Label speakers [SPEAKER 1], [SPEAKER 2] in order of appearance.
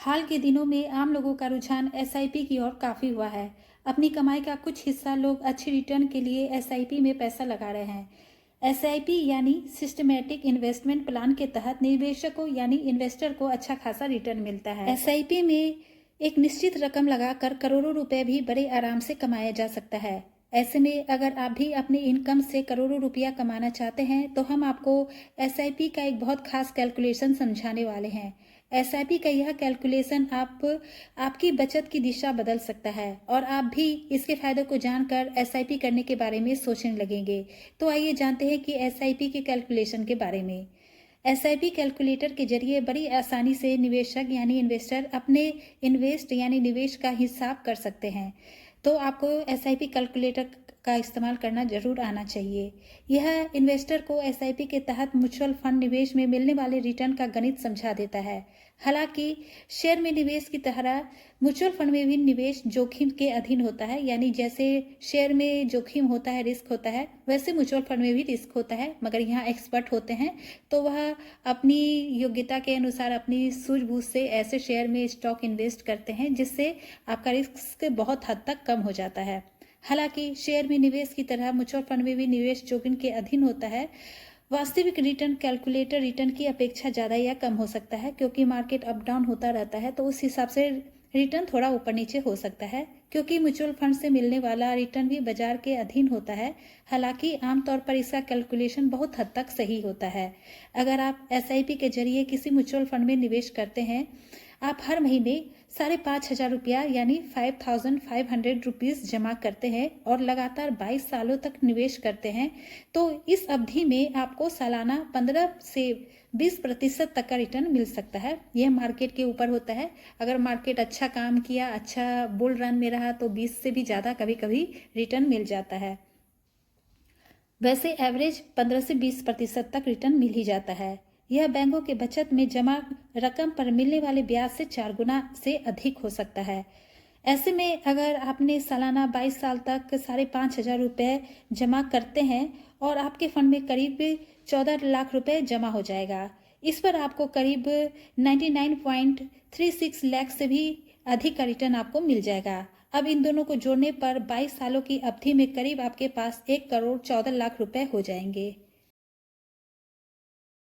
[SPEAKER 1] हाल के दिनों में आम लोगों का रुझान एसआईपी की ओर काफ़ी हुआ है। अपनी कमाई का कुछ हिस्सा लोग अच्छी रिटर्न के लिए एसआईपी में पैसा लगा रहे हैं। एसआईपी यानी सिस्टमैटिक इन्वेस्टमेंट प्लान के तहत निवेशकों यानी इन्वेस्टर को अच्छा खासा रिटर्न मिलता है। एसआईपी में एक निश्चित रकम लगाकर करोड़ों रुपए भी बड़े आराम से कमाया जा सकता है। ऐसे में अगर आप भी अपनी इनकम से करोड़ों रुपया कमाना चाहते हैं तो हम आपको एसआईपी का एक बहुत खास कैलकुलेशन समझाने वाले हैं। एसआईपी का यह कैलकुलेशन आपकी बचत की दिशा बदल सकता है और आप भी इसके फायदे को जानकर एसआईपी करने के बारे में सोचने लगेंगे। तो आइए जानते हैं कि एसआईपी के कैलकुलेशन के बारे में। एसआईपी कैलकुलेटर के जरिए बड़ी आसानी से निवेशक यानी इन्वेस्टर अपने इन्वेस्ट यानी निवेश का हिसाब कर सकते हैं। तो आपको एसआईपी कैलकुलेटर का इस्तेमाल करना जरूर आना चाहिए। यह इन्वेस्टर को एसआईपी के तहत म्यूचुअल फंड निवेश में मिलने वाले रिटर्न का गणित समझा देता है। हालांकि शेयर में निवेश की तरह म्यूचुअल फंड में भी निवेश जोखिम के अधीन होता है, यानी जैसे शेयर में जोखिम होता है, रिस्क होता है, वैसे म्यूचुअल फंड में भी रिस्क होता है। मगर यहाँ एक्सपर्ट होते हैं तो वह अपनी योग्यता के अनुसार अपनी सूझबूझ से ऐसे शेयर में स्टॉक इन्वेस्ट करते हैं जिससे आपका रिस्क बहुत हद तक कम हो जाता है। हालांकि शेयर में निवेश की तरह म्यूचुअल फंड में भी निवेश जोखिम के अधीन होता है। वास्तविक रिटर्न कैलकुलेटर रिटर्न की अपेक्षा ज़्यादा या कम हो सकता है, क्योंकि मार्केट अप डाउन होता रहता है तो उस हिसाब से रिटर्न थोड़ा ऊपर नीचे हो सकता है, क्योंकि म्यूचुअल फंड से मिलने वाला रिटर्न भी बाजार के अधीन होता है। हालांकि आमतौर पर इसका कैलकुलेशन बहुत हद तक सही होता है। अगर आप एसआईपी के जरिए किसी म्यूचुअल फंड में निवेश करते हैं, आप हर महीने 5,500 रुपया यानी 5,500 रुपीज़ जमा करते हैं और लगातार 22 सालों तक निवेश करते हैं, तो इस अवधि में आपको सालाना 15 से 20% तक का रिटर्न मिल सकता है। यह मार्केट के ऊपर होता है। अगर मार्केट अच्छा काम किया, अच्छा बुल रन में रहा तो 20 से भी ज़्यादा कभी कभी रिटर्न मिल जाता है। वैसे एवरेज 15 से 20% तक रिटर्न मिल ही जाता है। यह बैंकों के बचत में जमा रकम पर मिलने वाले ब्याज से 4 गुना से अधिक हो सकता है। ऐसे में अगर आपने सालाना 22 साल तक 5,500 रुपये जमा करते हैं और आपके फंड में करीब 14 लाख रुपए जमा हो जाएगा, इस पर आपको करीब 99.36 लाख से भी अधिक का रिटर्न आपको मिल जाएगा। अब इन दोनों को जोड़ने पर 22 सालों की अवधि में करीब आपके पास 1 करोड़ 14 लाख रुपए हो जाएंगे।